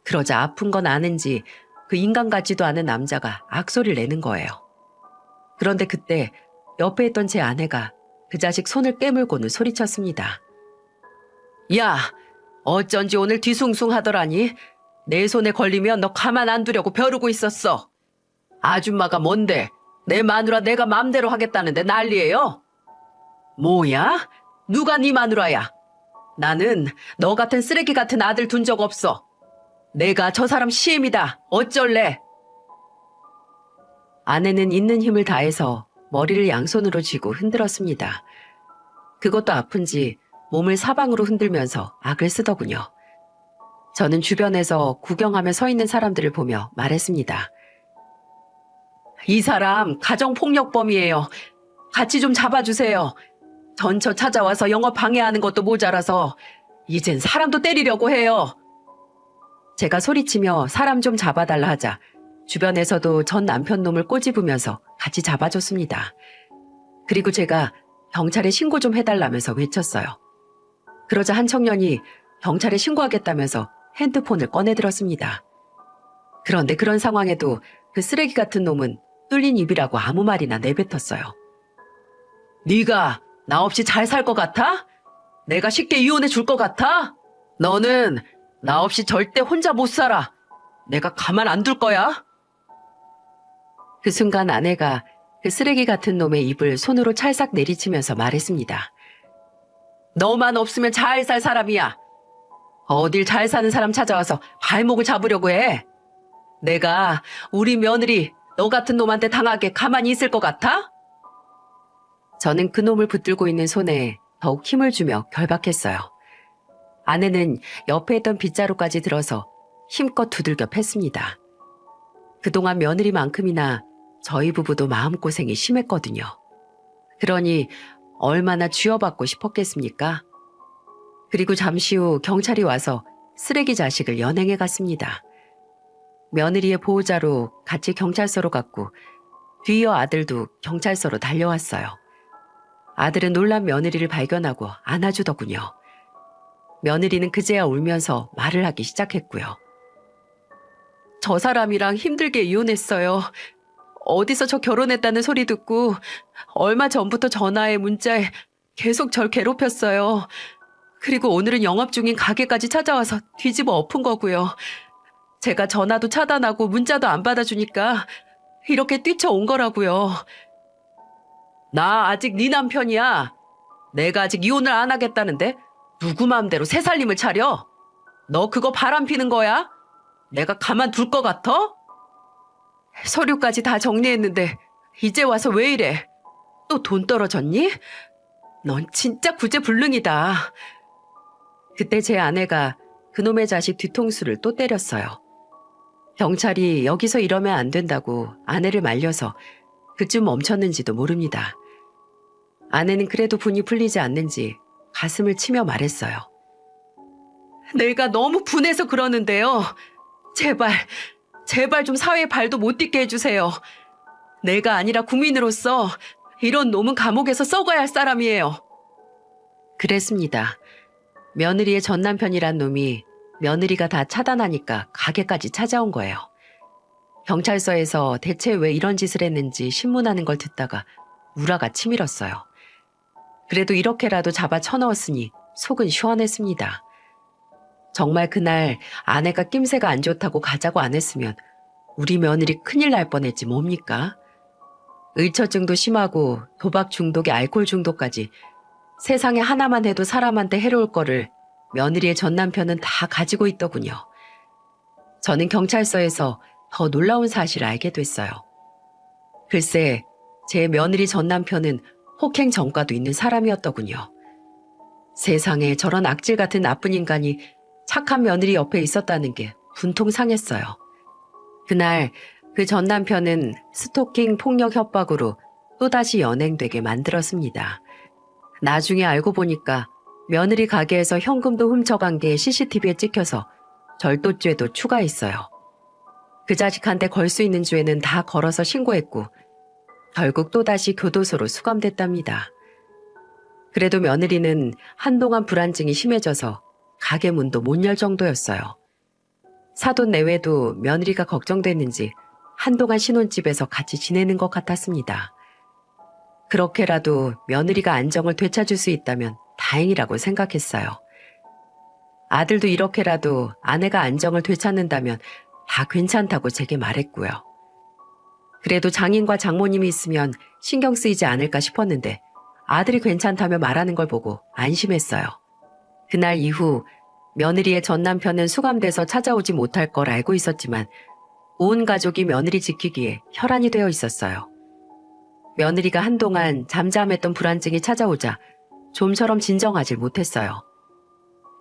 그러자 아픈 건 아는지 그 인간 같지도 않은 남자가 악소리를 내는 거예요. 그런데 그때 옆에 있던 제 아내가 그 자식 손을 깨물고는 소리쳤습니다. 야, 어쩐지 오늘 뒤숭숭하더라니. 내 손에 걸리면 너 가만 안 두려고 벼르고 있었어. 아줌마가 뭔데? 내 마누라 내가 맘대로 하겠다는데 난리예요? 뭐야? 누가 네 마누라야? 나는 너 같은 쓰레기 같은 아들 둔 적 없어. 내가 저 사람 시엠이다. 어쩔래? 아내는 있는 힘을 다해서 머리를 양손으로 쥐고 흔들었습니다. 그것도 아픈지 몸을 사방으로 흔들면서 악을 쓰더군요. 저는 주변에서 구경하며 서 있는 사람들을 보며 말했습니다. 이 사람 가정폭력범이에요. 같이 좀 잡아주세요. 전처 찾아와서 영업 방해하는 것도 모자라서 이젠 사람도 때리려고 해요. 제가 소리치며 사람 좀 잡아달라 하자 주변에서도 전 남편 놈을 꼬집으면서 같이 잡아줬습니다. 그리고 제가 경찰에 신고 좀 해달라면서 외쳤어요. 그러자 한 청년이 경찰에 신고하겠다면서 핸드폰을 꺼내들었습니다. 그런데 그런 상황에도 그 쓰레기 같은 놈은 뚫린 입이라고 아무 말이나 내뱉었어요. 네가 나 없이 잘 살 것 같아? 내가 쉽게 이혼해 줄 것 같아? 너는 나 없이 절대 혼자 못 살아. 내가 가만 안 둘 거야. 그 순간 아내가 그 쓰레기 같은 놈의 입을 손으로 찰싹 내리치면서 말했습니다. 너만 없으면 잘 살 사람이야. 어딜 잘 사는 사람 찾아와서 발목을 잡으려고 해. 내가 우리 며느리 너 같은 놈한테 당하게 가만히 있을 것 같아? 저는 그 놈을 붙들고 있는 손에 더욱 힘을 주며 결박했어요. 아내는 옆에 있던 빗자루까지 들어서 힘껏 두들겨 팼습니다. 그동안 며느리만큼이나 저희 부부도 마음고생이 심했거든요. 그러니 얼마나 쥐어받고 싶었겠습니까? 그리고 잠시 후 경찰이 와서 쓰레기 자식을 연행해 갔습니다. 며느리의 보호자로 같이 경찰서로 갔고 뒤이어 아들도 경찰서로 달려왔어요. 아들은 놀란 며느리를 발견하고 안아주더군요. 며느리는 그제야 울면서 말을 하기 시작했고요. 저 사람이랑 힘들게 이혼했어요. 어디서 저 결혼했다는 소리 듣고 얼마 전부터 전화에 문자에 계속 절 괴롭혔어요. 그리고 오늘은 영업 중인 가게까지 찾아와서 뒤집어 엎은 거고요. 제가 전화도 차단하고 문자도 안 받아주니까 이렇게 뛰쳐온 거라고요. 나 아직 네 남편이야. 내가 아직 이혼을 안 하겠다는데 누구 마음대로 새 살림을 차려? 너 그거 바람 피는 거야? 내가 가만둘 것 같아? 서류까지 다 정리했는데 이제 와서 왜 이래? 또 돈 떨어졌니? 넌 진짜 구제불능이다. 그때 제 아내가 그놈의 자식 뒤통수를 또 때렸어요. 경찰이 여기서 이러면 안 된다고 아내를 말려서 그쯤 멈췄는지도 모릅니다. 아내는 그래도 분이 풀리지 않는지 가슴을 치며 말했어요. 내가 너무 분해서 그러는데요. 제발 좀 사회에 발도 못 딛게 해주세요. 내가 아니라 국민으로서 이런 놈은 감옥에서 썩어야 할 사람이에요. 그랬습니다. 며느리의 전 남편이란 놈이 며느리가 다 차단하니까 가게까지 찾아온 거예요. 경찰서에서 대체 왜 이런 짓을 했는지 신문하는 걸 듣다가 우라가 치밀었어요. 그래도 이렇게라도 잡아 쳐넣었으니 속은 시원했습니다. 정말 그날 아내가 낌새가 안 좋다고 가자고 안 했으면 우리 며느리 큰일 날 뻔했지 뭡니까? 의처증도 심하고 도박 중독에 알코올 중독까지 세상에 하나만 해도 사람한테 해로울 거를 며느리의 전 남편은 다 가지고 있더군요. 저는 경찰서에서 더 놀라운 사실을 알게 됐어요. 글쎄, 제 며느리 전 남편은 폭행 전과도 있는 사람이었더군요. 세상에 저런 악질 같은 나쁜 인간이 착한 며느리 옆에 있었다는 게 분통 상했어요. 그날 그 전 남편은 스토킹 폭력 협박으로 또다시 연행되게 만들었습니다. 나중에 알고 보니까 며느리 가게에서 현금도 훔쳐간 게 CCTV에 찍혀서 절도죄도 추가했어요. 그 자식한테 걸 수 있는 죄는 다 걸어서 신고했고 결국 또다시 교도소로 수감됐답니다. 그래도 며느리는 한동안 불안증이 심해져서 가게 문도 못 열 정도였어요. 사돈 내외도 며느리가 걱정됐는지 한동안 신혼집에서 같이 지내는 것 같았습니다. 그렇게라도 며느리가 안정을 되찾을 수 있다면 다행이라고 생각했어요. 아들도 이렇게라도 아내가 안정을 되찾는다면 다 괜찮다고 제게 말했고요. 그래도 장인과 장모님이 있으면 신경 쓰이지 않을까 싶었는데 아들이 괜찮다며 말하는 걸 보고 안심했어요. 그날 이후 며느리의 전 남편은 수감돼서 찾아오지 못할 걸 알고 있었지만 온 가족이 며느리 지키기에 혈안이 되어 있었어요. 며느리가 한동안 잠잠했던 불안증이 찾아오자 좀처럼 진정하질 못했어요.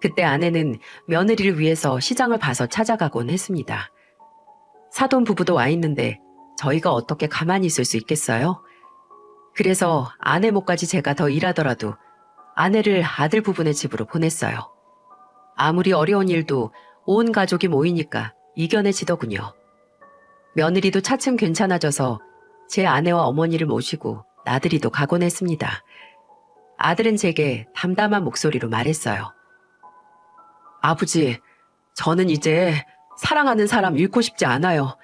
그때 아내는 며느리를 위해서 시장을 봐서 찾아가곤 했습니다. 사돈 부부도 와 있는데 저희가 어떻게 가만히 있을 수 있겠어요? 그래서 아내 몫까지 제가 더 일하더라도 아내를 아들 부부네 집으로 보냈어요. 아무리 어려운 일도 온 가족이 모이니까 이겨내지더군요. 며느리도 차츰 괜찮아져서 제 아내와 어머니를 모시고 나들이도 가곤 했습니다. 아들은 제게 담담한 목소리로 말했어요. 아버지, 저는 이제 사랑하는 사람 잃고 싶지 않아요.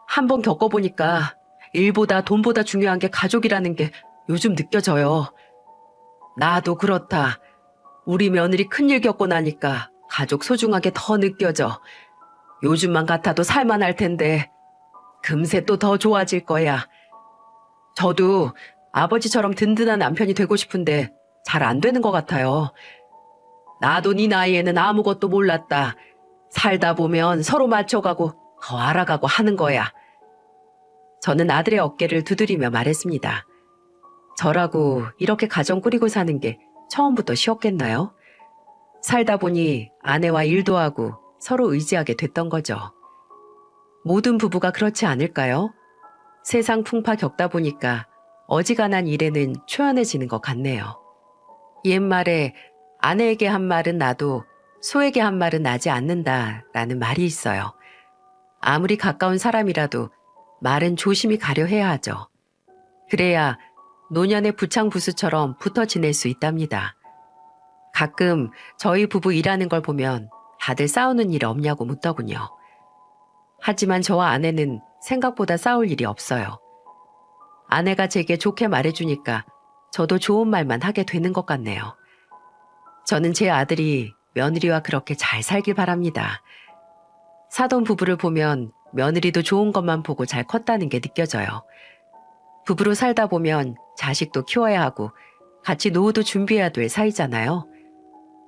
한번 겪어보니까 일보다 돈보다 중요한 게 가족이라는 게 요즘 느껴져요. 나도 그렇다. 우리 며느리 큰일 겪고 나니까 가족 소중하게 더 느껴져. 요즘만 같아도 살만할 텐데 금세 또 더 좋아질 거야. 저도 아버지처럼 든든한 남편이 되고 싶은데 잘 안 되는 것 같아요. 나도 네 나이에는 아무것도 몰랐다. 살다 보면 서로 맞춰가고 더 알아가고 하는 거야. 저는 아들의 어깨를 두드리며 말했습니다. 저라고 이렇게 가정 꾸리고 사는 게 처음부터 쉬웠겠나요? 살다 보니 아내와 일도 하고 서로 의지하게 됐던 거죠. 모든 부부가 그렇지 않을까요? 세상 풍파 겪다 보니까 어지간한 일에는 초연해지는 것 같네요. 옛말에 아내에게 한 말은 나도 소에게 한 말은 나지 않는다라는 말이 있어요. 아무리 가까운 사람이라도 말은 조심히 가려 해야 하죠. 그래야 노년의 부창부수처럼 붙어 지낼 수 있답니다. 가끔 저희 부부 일하는 걸 보면 다들 싸우는 일 없냐고 묻더군요. 하지만 저와 아내는 생각보다 싸울 일이 없어요. 아내가 제게 좋게 말해주니까 저도 좋은 말만 하게 되는 것 같네요. 저는 제 아들이 며느리와 그렇게 잘 살길 바랍니다. 사돈 부부를 보면 며느리도 좋은 것만 보고 잘 컸다는 게 느껴져요. 부부로 살다 보면 자식도 키워야 하고 같이 노후도 준비해야 될 사이잖아요.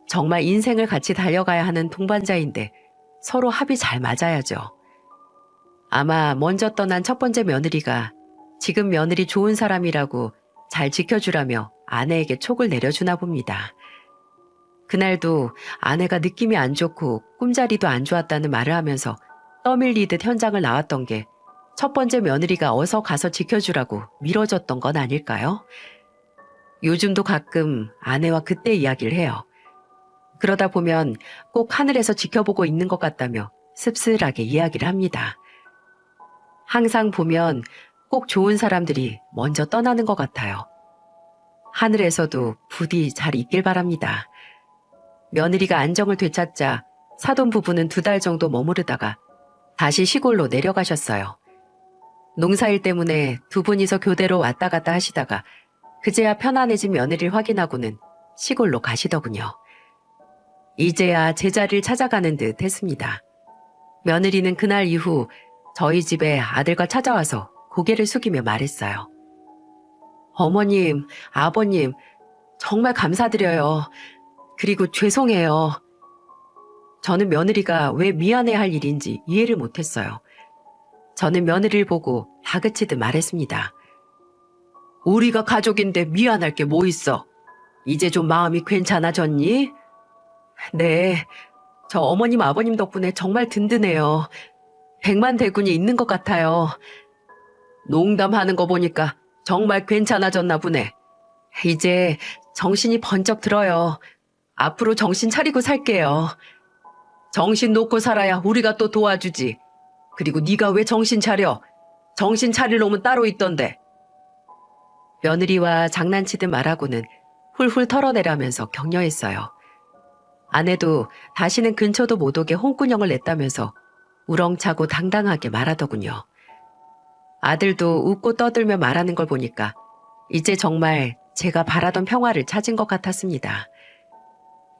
정말 인생을 같이 달려가야 하는 동반자인데 서로 합이 잘 맞아야죠. 아마 먼저 떠난 첫 번째 며느리가 지금 며느리 좋은 사람이라고 잘 지켜주라며 아내에게 촉을 내려주나 봅니다. 그날도 아내가 느낌이 안 좋고 꿈자리도 안 좋았다는 말을 하면서 떠밀리듯 현장을 나왔던 게 첫 번째 며느리가 어서 가서 지켜주라고 밀어줬던 건 아닐까요? 요즘도 가끔 아내와 그때 이야기를 해요. 그러다 보면 꼭 하늘에서 지켜보고 있는 것 같다며 씁쓸하게 이야기를 합니다. 항상 보면 꼭 좋은 사람들이 먼저 떠나는 것 같아요. 하늘에서도 부디 잘 있길 바랍니다. 며느리가 안정을 되찾자 사돈 부부는 2달 정도 머무르다가 다시 시골로 내려가셨어요. 농사일 때문에 두 분이서 교대로 왔다 갔다 하시다가 그제야 편안해진 며느리를 확인하고는 시골로 가시더군요. 이제야 제자리를 찾아가는 듯 했습니다. 며느리는 그날 이후 저희 집에 아들과 찾아와서 고개를 숙이며 말했어요. 어머님, 아버님, 정말 감사드려요. 그리고 죄송해요. 저는 며느리가 왜 미안해야 할 일인지 이해를 못했어요. 저는 며느리를 보고 다그치듯 말했습니다. 우리가 가족인데 미안할 게 뭐 있어? 이제 좀 마음이 괜찮아졌니? 네, 저 어머님 아버님 덕분에 정말 든든해요. 백만대군이 있는 것 같아요. 농담하는 거 보니까 정말 괜찮아졌나 보네. 이제 정신이 번쩍 들어요. 앞으로 정신 차리고 살게요. 정신 놓고 살아야 우리가 또 도와주지. 그리고 네가 왜 정신 차려? 정신 차릴 놈은 따로 있던데. 며느리와 장난치듯 말하고는 훌훌 털어내라면서 격려했어요. 아내도 다시는 근처도 못 오게 홍군형을 냈다면서 우렁차고 당당하게 말하더군요. 아들도 웃고 떠들며 말하는 걸 보니까 이제 정말 제가 바라던 평화를 찾은 것 같았습니다.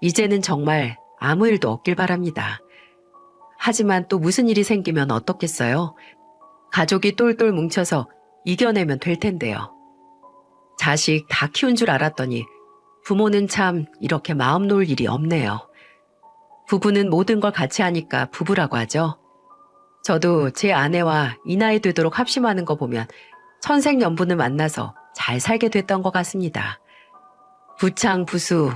이제는 정말 아무 일도 없길 바랍니다. 하지만 또 무슨 일이 생기면 어떻겠어요? 가족이 똘똘 뭉쳐서 이겨내면 될 텐데요. 자식 다 키운 줄 알았더니 부모는 참 이렇게 마음 놓을 일이 없네요. 부부는 모든 걸 같이 하니까 부부라고 하죠. 저도 제 아내와 이 나이 되도록 합심하는 거 보면 천생연분을 만나서 잘 살게 됐던 것 같습니다. 부창, 부수,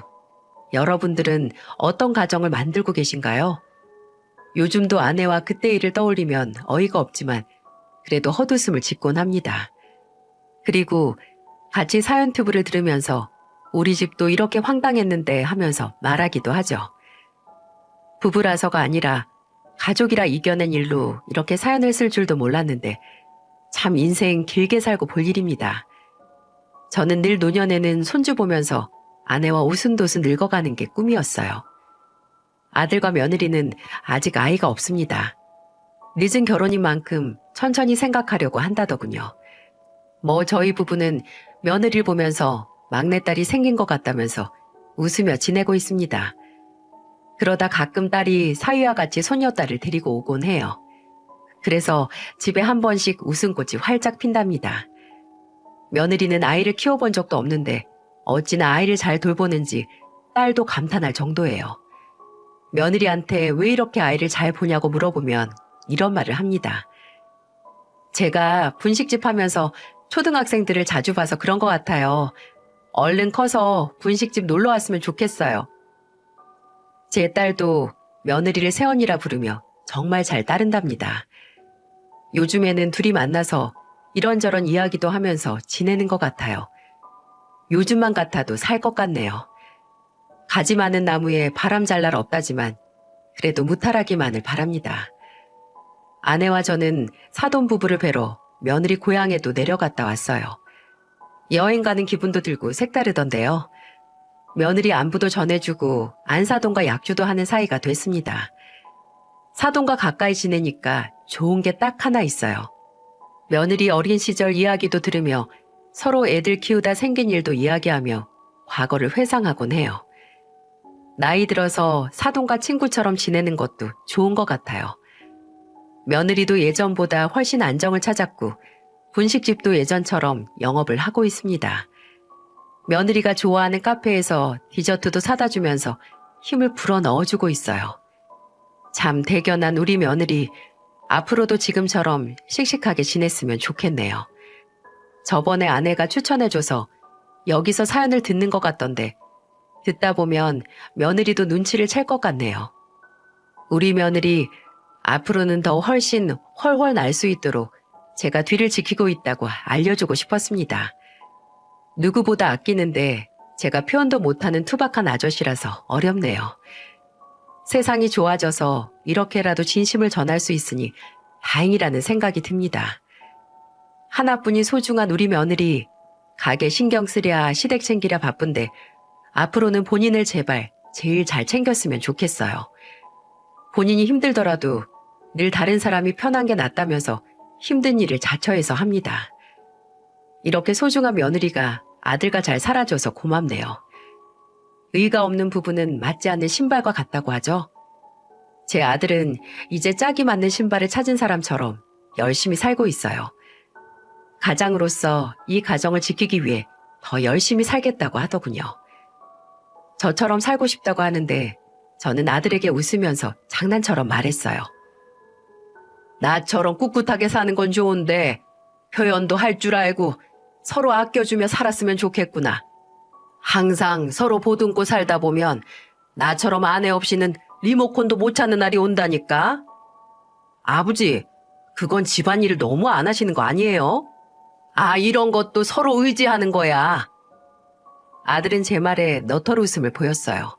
여러분들은 어떤 가정을 만들고 계신가요? 요즘도 아내와 그때 일을 떠올리면 어이가 없지만 그래도 헛웃음을 짓곤 합니다. 그리고 같이 사연튜브를 들으면서 우리 집도 이렇게 황당했는데 하면서 말하기도 하죠. 부부라서가 아니라 가족이라 이겨낸 일로 이렇게 사연을 쓸 줄도 몰랐는데 참 인생 길게 살고 볼 일입니다. 저는 늘 노년에는 손주 보면서 아내와 오순도순 늙어가는 게 꿈이었어요. 아들과 며느리는 아직 아이가 없습니다. 늦은 결혼인 만큼 천천히 생각하려고 한다더군요. 뭐 저희 부부는 며느리를 보면서 막내딸이 생긴 것 같다면서 웃으며 지내고 있습니다. 그러다 가끔 딸이 사위와 같이 손녀딸을 데리고 오곤 해요. 그래서 집에 한 번씩 웃음꽃이 활짝 핀답니다. 며느리는 아이를 키워본 적도 없는데 어찌나 아이를 잘 돌보는지 딸도 감탄할 정도예요. 며느리한테 왜 이렇게 아이를 잘 보냐고 물어보면 이런 말을 합니다. 제가 분식집 하면서 초등학생들을 자주 봐서 그런 것 같아요. 얼른 커서 분식집 놀러 왔으면 좋겠어요. 제 딸도 며느리를 새언니라 부르며 정말 잘 따른답니다. 요즘에는 둘이 만나서 이런저런 이야기도 하면서 지내는 것 같아요. 요즘만 같아도 살 것 같네요. 가지 많은 나무에 바람 잘 날 없다지만 그래도 무탈하기만을 바랍니다. 아내와 저는 사돈 부부를 뵈러 며느리 고향에도 내려갔다 왔어요. 여행 가는 기분도 들고 색다르던데요. 며느리 안부도 전해주고 안사돈과 약주도 하는 사이가 됐습니다. 사돈과 가까이 지내니까 좋은 게 딱 하나 있어요. 며느리 어린 시절 이야기도 들으며 서로 애들 키우다 생긴 일도 이야기하며 과거를 회상하곤 해요. 나이 들어서 사돈과 친구처럼 지내는 것도 좋은 것 같아요. 며느리도 예전보다 훨씬 안정을 찾았고 분식집도 예전처럼 영업을 하고 있습니다. 며느리가 좋아하는 카페에서 디저트도 사다 주면서 힘을 불어 넣어주고 있어요. 참 대견한 우리 며느리, 앞으로도 지금처럼 씩씩하게 지냈으면 좋겠네요. 저번에 아내가 추천해줘서 여기서 사연을 듣는 것 같던데 듣다 보면 며느리도 눈치를 챌 것 같네요. 우리 며느리 앞으로는 더 훨씬 훨훨 날 수 있도록 제가 뒤를 지키고 있다고 알려주고 싶었습니다. 누구보다 아끼는데 제가 표현도 못하는 투박한 아저씨라서 어렵네요. 세상이 좋아져서 이렇게라도 진심을 전할 수 있으니 다행이라는 생각이 듭니다. 하나뿐인 소중한 우리 며느리, 가게 신경 쓰랴 시댁 챙기랴 바쁜데 앞으로는 본인을 제발 제일 잘 챙겼으면 좋겠어요. 본인이 힘들더라도 늘 다른 사람이 편한 게 낫다면서 힘든 일을 자처해서 합니다. 이렇게 소중한 며느리가 아들과 잘 살아줘서 고맙네요. 의의가 없는 부부는 맞지 않는 신발과 같다고 하죠. 제 아들은 이제 짝이 맞는 신발을 찾은 사람처럼 열심히 살고 있어요. 가장으로서 이 가정을 지키기 위해 더 열심히 살겠다고 하더군요. 저처럼 살고 싶다고 하는데 저는 아들에게 웃으면서 장난처럼 말했어요. 나처럼 꿋꿋하게 사는 건 좋은데 표현도 할 줄 알고 서로 아껴주며 살았으면 좋겠구나. 항상 서로 보듬고 살다 보면 나처럼 아내 없이는 리모컨도 못 찾는 날이 온다니까. 아버지, 그건 집안일을 너무 안 하시는 거 아니에요? 아, 이런 것도 서로 의지하는 거야. 아들은 제 말에 너털 웃음을 보였어요.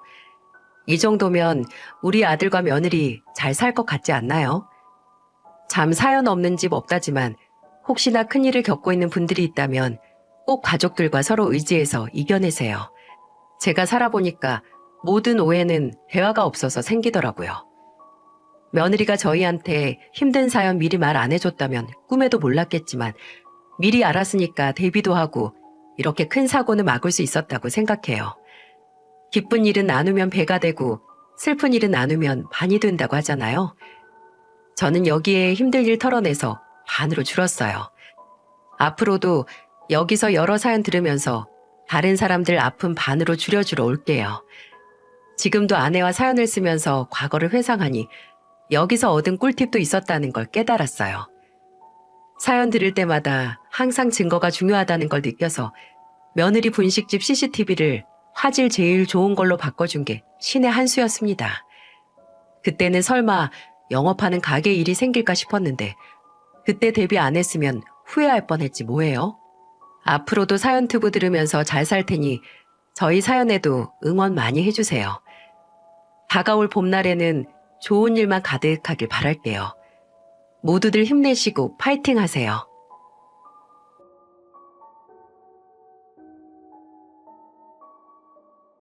이 정도면 우리 아들과 며느리 잘 살 것 같지 않나요? 참 사연 없는 집 없다지만 혹시나 큰일을 겪고 있는 분들이 있다면 꼭 가족들과 서로 의지해서 이겨내세요. 제가 살아보니까 모든 오해는 대화가 없어서 생기더라고요. 며느리가 저희한테 힘든 사연 미리 말 안 해줬다면 꿈에도 몰랐겠지만 미리 알았으니까 대비도 하고 이렇게 큰 사고는 막을 수 있었다고 생각해요. 기쁜 일은 나누면 배가 되고 슬픈 일은 나누면 반이 된다고 하잖아요. 저는 여기에 힘든 일 털어내서 반으로 줄었어요. 앞으로도 여기서 여러 사연 들으면서 다른 사람들 아픔 반으로 줄여주러 올게요. 지금도 아내와 사연을 쓰면서 과거를 회상하니 여기서 얻은 꿀팁도 있었다는 걸 깨달았어요. 사연 들을 때마다 항상 증거가 중요하다는 걸 느껴서 며느리 분식집 CCTV를 화질 제일 좋은 걸로 바꿔준 게 신의 한 수였습니다. 그때는 설마 영업하는 가게 일이 생길까 싶었는데 그때 대비 안 했으면 후회할 뻔했지 뭐예요. 앞으로도 사연 튜브 들으면서 잘 살 테니 저희 사연에도 응원 많이 해주세요. 다가올 봄날에는 좋은 일만 가득하길 바랄게요. 모두들 힘내시고 파이팅 하세요.